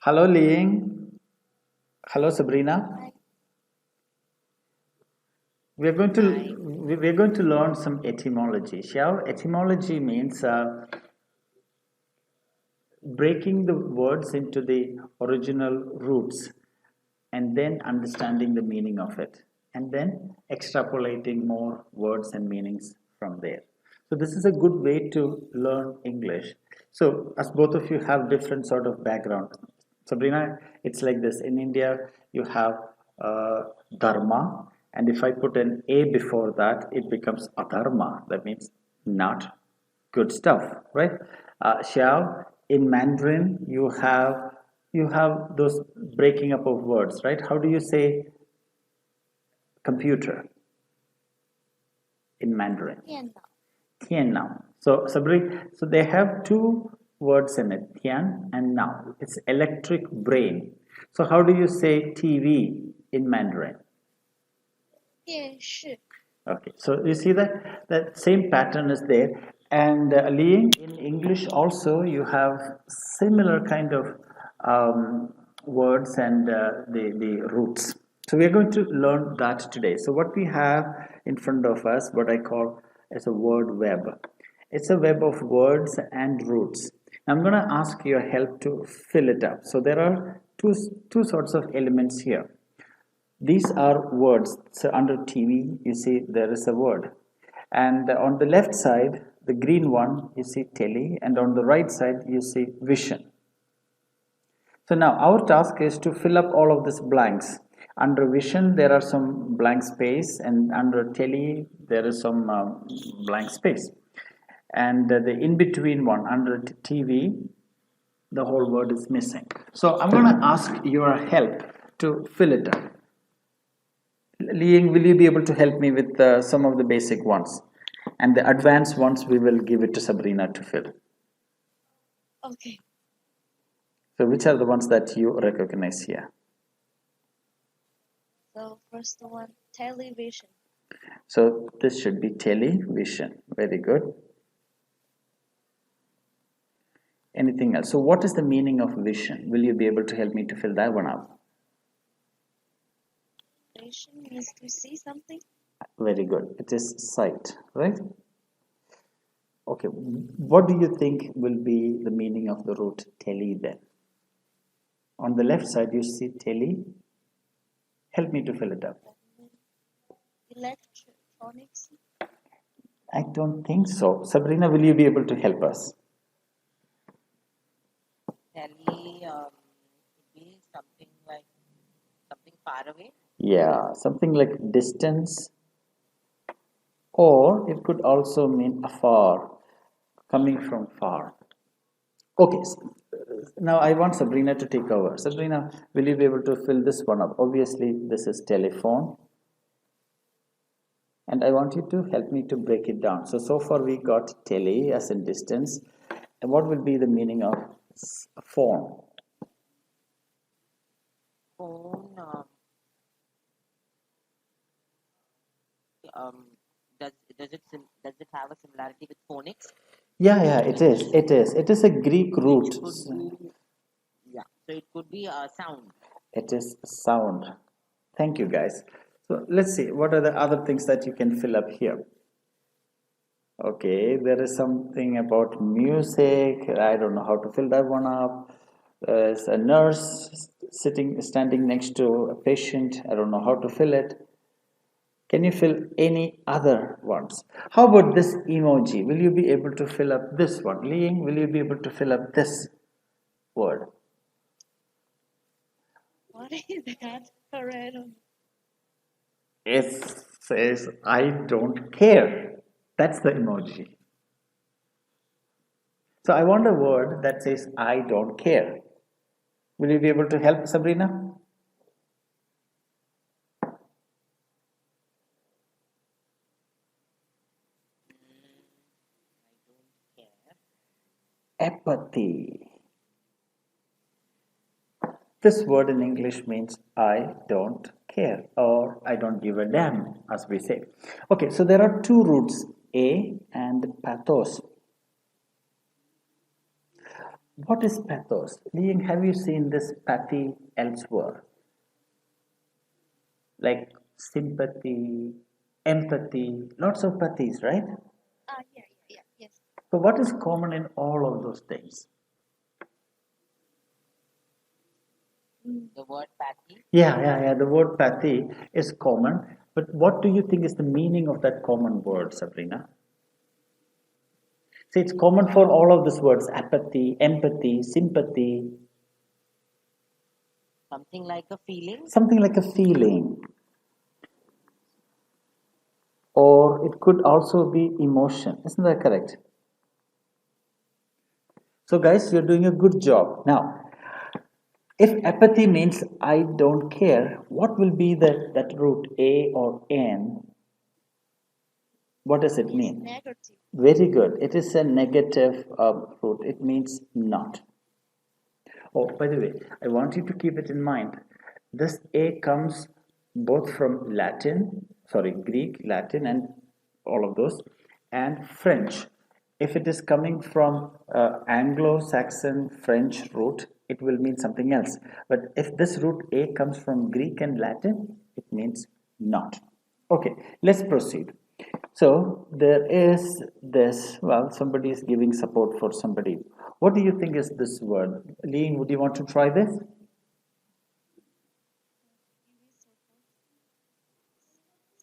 Hello, Ling. Hello, Sabrina. Hi. We're going to Hi. we're going to learn some etymology. Shall etymology means breaking the words into the original roots and then understanding the meaning of it and then extrapolating more words and meanings from there. So this is a good way to learn English. So as both of you have different sort of background, Sabrina, it's like this. In India you have uh, dharma, and if I put an a before that it becomes adharma. That means not good stuff, right? Xiao, in Mandarin, you have those breaking up of words, right? How do you say computer in Mandarin? 电脑 Tian now. So Sabri, so they have two words in it, Tian and now. It's electric brain. So how do you say TV in Mandarin? 电视 Okay, so you see that same pattern is there, and Liang, in English also you have similar kind of words and the roots. So we are going to learn that today. So what we have in front of us, what I call as a word web. It's a web of words and roots. I'm going to ask your help to fill it up. So there are two sorts of elements here. These are words. So under TV, you see there is a word. And on the left side, the green one, you see tele, and on the right side, you see vision. So now our task is to fill up all of these blanks. Under vision, there are some blank space, and under tele, there is some blank space. And the in between one, under TV, the whole word is missing. So I'm going to ask your help to fill it up. Liang, will you be able to help me with some of the basic ones? And the advanced ones, we will give it to Sabrina to fill. Okay. So, which are the ones that you recognize here? So first one, television. So, this should be television. Very good. Anything else? So, what is the meaning of vision? Will you be able to help me to fill that one up? Vision means to see something. Very good. It is sight, right? Okay. What do you think will be the meaning of the root tele then? On the left side, you see tele. Help me to fill it up. Electronics. I don't think so. Sabrina, will you be able to help us? Tele could be something like something far away. Yeah, something like distance, or it could also mean afar, coming from far. Okay, now I want Sabrina to take over. Sabrina, will you be able to fill this one up? Obviously, this is telephone, and I want you to help me to break it down. So far we got tele as in distance. And what will be the meaning of phone? Phone um, does it have a similarity with phonics? Yeah, it is. It is. It is a Greek root. It could be, yeah. So it could be a sound. It is sound. Thank you, guys. So let's see what are the other things that you can fill up here. Okay, there is something about music. I don't know how to fill that one up. There's a nurse standing next to a patient. I don't know how to fill it. Can you fill any other ones? How about this emoji? Will you be able to fill up this one? Liang, will you be able to fill up this word? What is that? I don't. It says, I don't care. That's the emoji. So I want a word that says, I don't care. Will you be able to help, Sabrina? I don't care. Apathy. This word in English means I don't care or I don't give a damn, as we say. Okay, so there are two roots, a and pathos. What is pathos? Liang, have you seen this pathy elsewhere? Like sympathy, empathy, lots of pathis, right? Yeah, yeah, yeah, yes. So, what is common in all of those things? The word pathy. Yeah. The word pathy is common, but what do you think is the meaning of that common word, Sabrina? See, it's common for all of these words: apathy, empathy, sympathy, Something like a feeling. something like a feeling, or it could also be emotion. Isn't that correct? So, guys, you're doing a good job. Now, if apathy means I don't care, what will be that root A or N? What does it It's mean? negative. Very good. It is a negative root. It means not. Oh, by the way, I want you to keep it in mind. This A comes both from Latin, sorry, Greek, Latin, and all of those, and French. If it is coming from Anglo-Saxon French root, it will mean something else. But if this root A comes from Greek and Latin, it means not. Okay, let's proceed. So there is this, well, somebody is giving support for somebody. What do you think is this word? Leen, would you want to try this?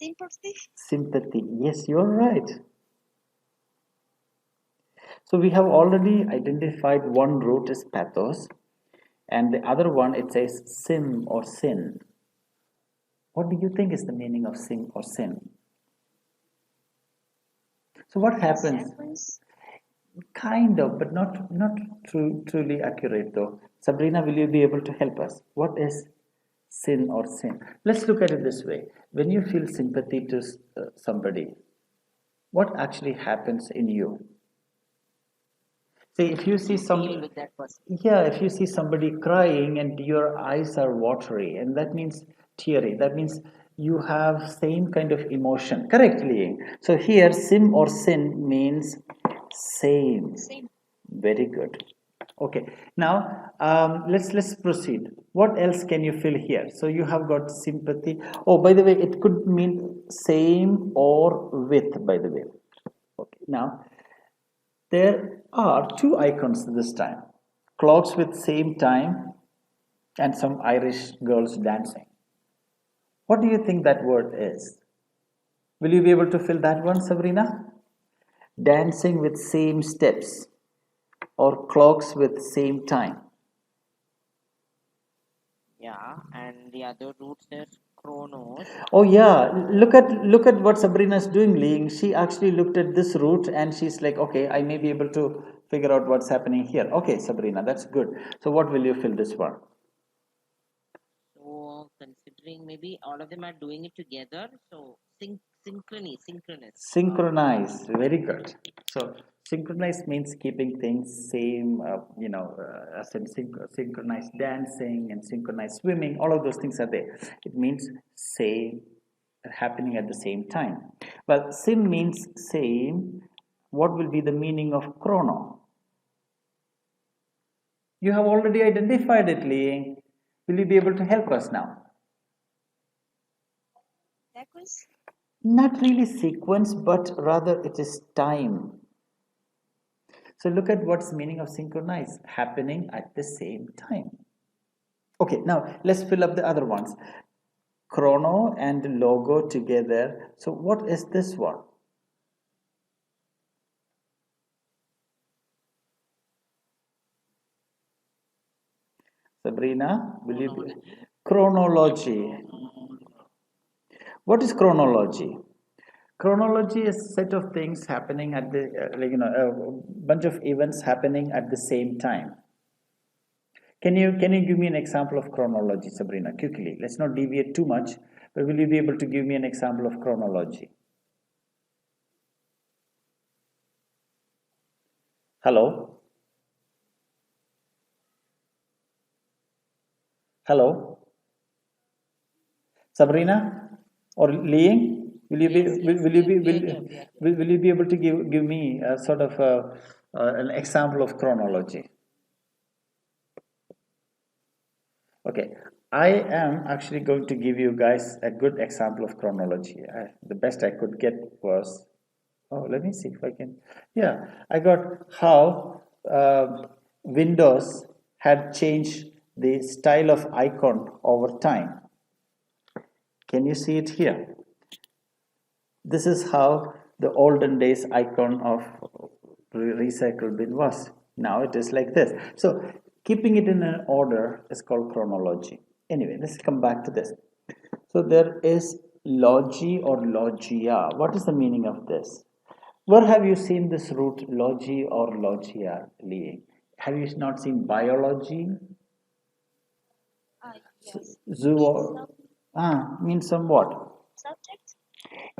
Sympathy. Sympathy. Yes, you're right. So we have already identified one root is pathos, and the other one it says sim or sin. What do you think is the meaning of sim or sin? So what happens? Consequence. Kind of, but not truly accurate though. Sabrina, will you be able to help us? What is sin or sin? Let's look at it this way. When you feel sympathy to somebody, what actually happens in you? See, if you see You some, feel with that person. yeah, if you see somebody crying and your eyes are watery, and that means teary, that means you have same kind of emotion, correctly. So here, sim or sin means same. Same. Very good. Okay. Now let's proceed. What else can you feel here? So you have got sympathy. Oh, by the way, it could mean same or with. By the way. Okay. Now there are two icons this time. Clocks with same time and some Irish girls dancing. What do you think that word is? Will you be able to fill that one, Sabrina? Dancing with same steps or clocks with same time. Yeah, and the other root is chronos. Oh yeah, look at what Sabrina's doing, Ling. She actually looked at this route and she's like, okay, I may be able to figure out what's happening here. Okay, Sabrina, that's good. So what will you fill this one? So considering maybe all of them are doing it together, so synchronous. Synchronize. Very good. So synchronize means keeping things same. As in synchronized dancing and synchronized swimming. All of those things are there. It means same, happening at the same time. Well, sim means same. What will be the meaning of chrono? You have already identified it, Ling. Will you be able to help us now? Sequence. Not really sequence, but rather it is time. So look at what's meaning of synchronize, happening at the same time. Okay, now let's fill up the other ones. Chrono and logo together. So what is this one? Sabrina, will you be? Chronology. What is chronology? Chronology is a set of things happening at the a bunch of events happening at the same time. Can you give me an example of chronology, Sabrina? Quickly. Let's not deviate too much, but will you be able to give me an example of chronology? Hello? Hello? Sabrina? Or Liang? Will you be Yes, will, yes, will you yes. be We are here. We are here. will you be able to give me a sort of an example of chronology? Okay, I am actually going to give you guys a good example of chronology. The best I could get was, oh, let me see if I can. Yeah, I got how Windows had changed the style of icon over time. Can you see it here? This is how the olden days icon of recycle bin was. Now it is like this. So keeping it in an order is called chronology. Anyway, let's come back to this. So there is logi or logia. What is the meaning of this? Where have you seen this root logi or logia, Lee? Have you not seen biology? Yes. Zoo Means or some means somewhat. subject.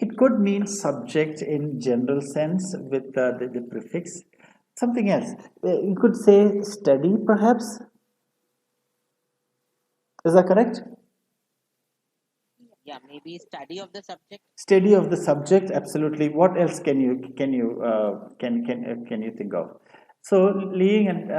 It could mean subject in general sense with the prefix. Something else. You could say study, perhaps. Is that correct? Yeah, maybe study of the subject. Study of the subject. Absolutely. What else can you think of? So, Lee and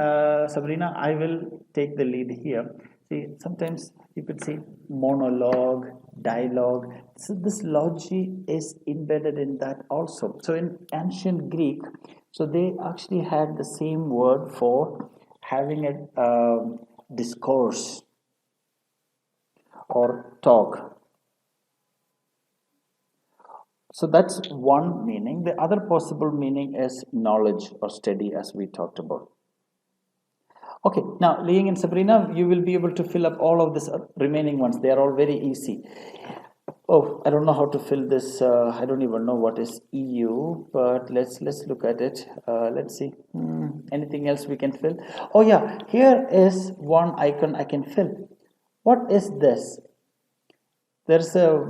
Sabrina, I will take the lead here. See, sometimes you could say monologue, dialogue. So this logi is embedded in that also. So in ancient Greek, so they actually had the same word for having a discourse or talk. So that's one meaning. The other possible meaning is knowledge or study, as we talked about. Okay, now Ling and Sabrina, you will be able to fill up all of this remaining ones. They are all very easy. Oh, I don't know how to fill this. I don't even know what is EU, but let's look at it. Let's see. Anything else we can fill? Oh yeah, here is one icon I can fill. What is this? There's a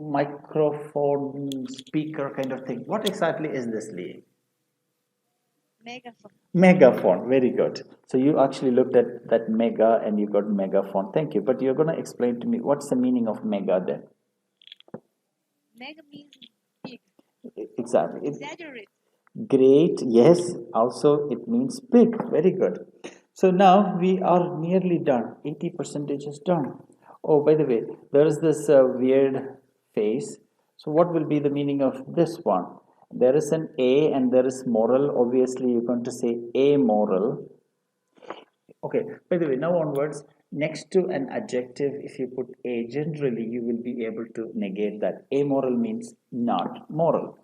microphone speaker kind of thing. What exactly is this, Lee? Megaphone. Megaphone, very good. So you actually looked at that mega and you got megaphone. Thank you. But you're going to explain to me what's the meaning of mega then? Mega means big. Exactly. Exaggerate. Great. Yes. Also, it means big. Very good. So now we are nearly done. 80% is done. Oh, by the way, there is this weird face. So what will be the meaning of this one? There is an A and there is moral. Obviously, you're going to say amoral. Okay, by the way, now onwards, next to an adjective, if you put a, generally you will be able to negate that. Amoral means not moral.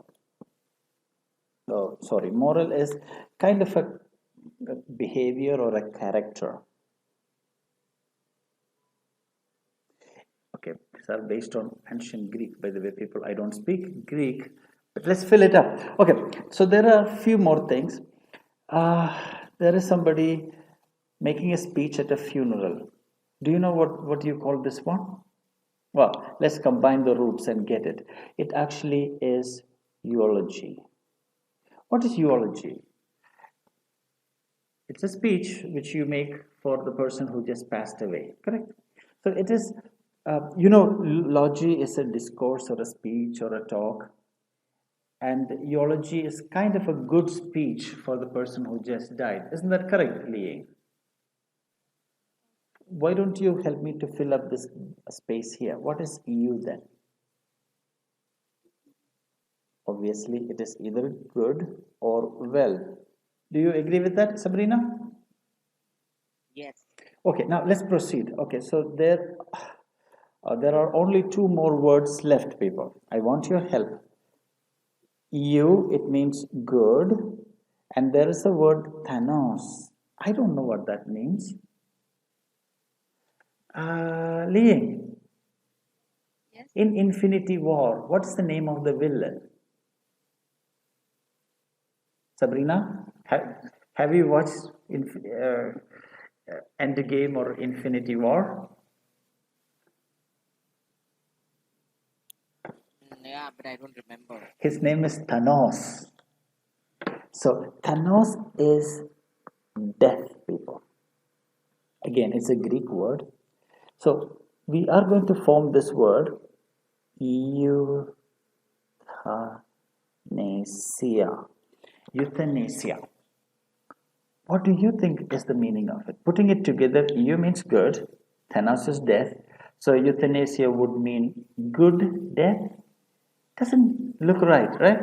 Oh, sorry, moral is kind of a behavior or a character. Okay, these are based on ancient Greek. By the way, people, I don't speak Greek, but let's fill it up. Okay, so there are a few more things. There is somebody making a speech at a funeral. Do you know what you call this one? Well, let's combine the roots and get it. It actually is eulogy. What is eulogy? It's a speech which you make for the person who just passed away, correct? So it is, logy is a discourse or a speech or a talk, and eulogy is kind of a good speech for the person who just died. Isn't that correct, Lee? Why don't you help me to fill up this space here? What is EU then? Obviously, it is either good or well. Do you agree with that, Sabrina? Yes. Okay, now let's proceed. Okay, so there are only two more words left, people. I want your help. You, it means good, and there is a word Thanos. I don't know what that means. Lee, Yes. in Infinity War, what's the name of the villain? Sabrina, have you watched Endgame or Infinity War? Yeah, but I don't remember. His name is Thanos. So Thanos is death, people. Again, it's a Greek word. So we are going to form this word euthanasia. Euthanasia. What do you think is the meaning of it? Putting it together, eu means good, Thanos is death. So euthanasia would mean good death. Doesn't look right, right?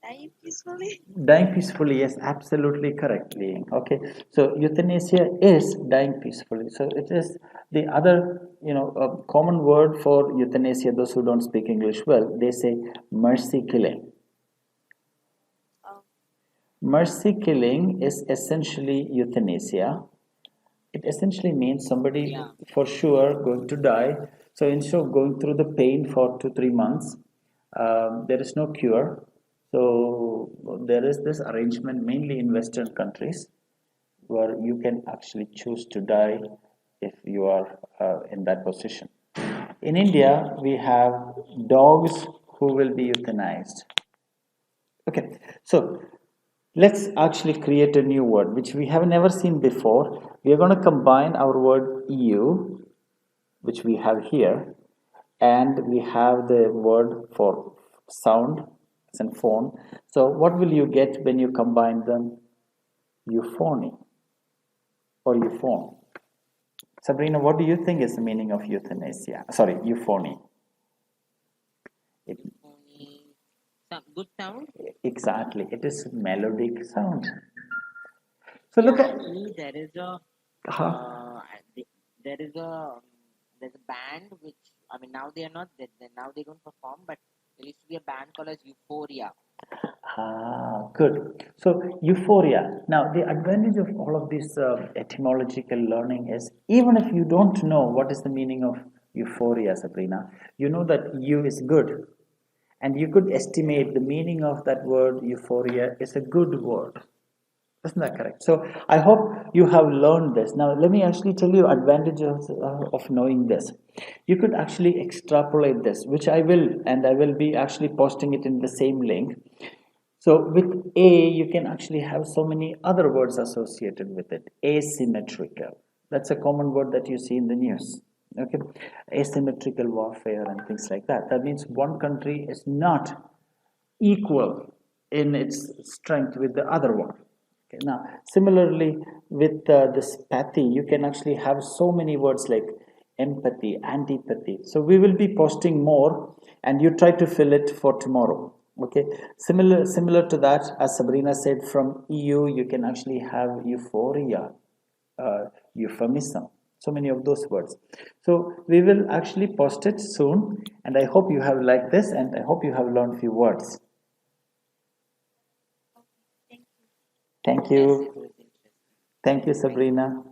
Die peacefully. Dying peacefully, yes, absolutely correctly. Okay, so euthanasia is dying peacefully. So it is the other, common word for euthanasia. Those who don't speak English well, they say mercy killing. Oh, Mercy killing is essentially euthanasia. It essentially means somebody Yeah. for sure going to die. So instead of going through the pain for 2 3 months, there is no cure. So there is this arrangement mainly in Western countries where you can actually choose to die if you are in that position. In India, we have dogs who will be euthanized. Okay, so let's actually create a new word which we have never seen before. We are going to combine our word EU, which we have here, and we have the word for sound and phone. So, what will you get when you combine them? Euphony or euphone. Sabrina, what do you think is the meaning of euthanasia? Sorry, euphony. It, Only some good sound. exactly, it is melodic sound. So Yeah, look at. actually, there is a Uh, there is a there's a band which, I mean, now they are not now they don't perform, but there used to be a band called as Euphoria. Good. So, euphoria. Now, the advantage of all of this etymological learning is even if you don't know what is the meaning of euphoria, Sabrina, you know that you is good. And you could estimate the meaning of that word euphoria is a good word. Isn't that correct? So I hope you have learned this. Now let me actually tell you advantages of knowing this. You could actually extrapolate this, which I will, and I will be actually posting it in the same link. So with A, you can actually have so many other words associated with it. Asymmetrical. That's a common word that you see in the news. Okay, asymmetrical warfare and things like that. That means one country is not equal in its strength with the other one. Okay, now, similarly, with this pathy, you can actually have so many words like empathy, antipathy. So we will be posting more, and you try to fill it for tomorrow. Okay, similar to that, as Sabrina said, from EU, you can actually have euphoria, euphemism. So many of those words. So we will actually post it soon, and I hope you have liked this, and I hope you have learned few words. okay. Thank you. Thank Yes, it you. was interesting. Thank you, Thank you. Sabrina.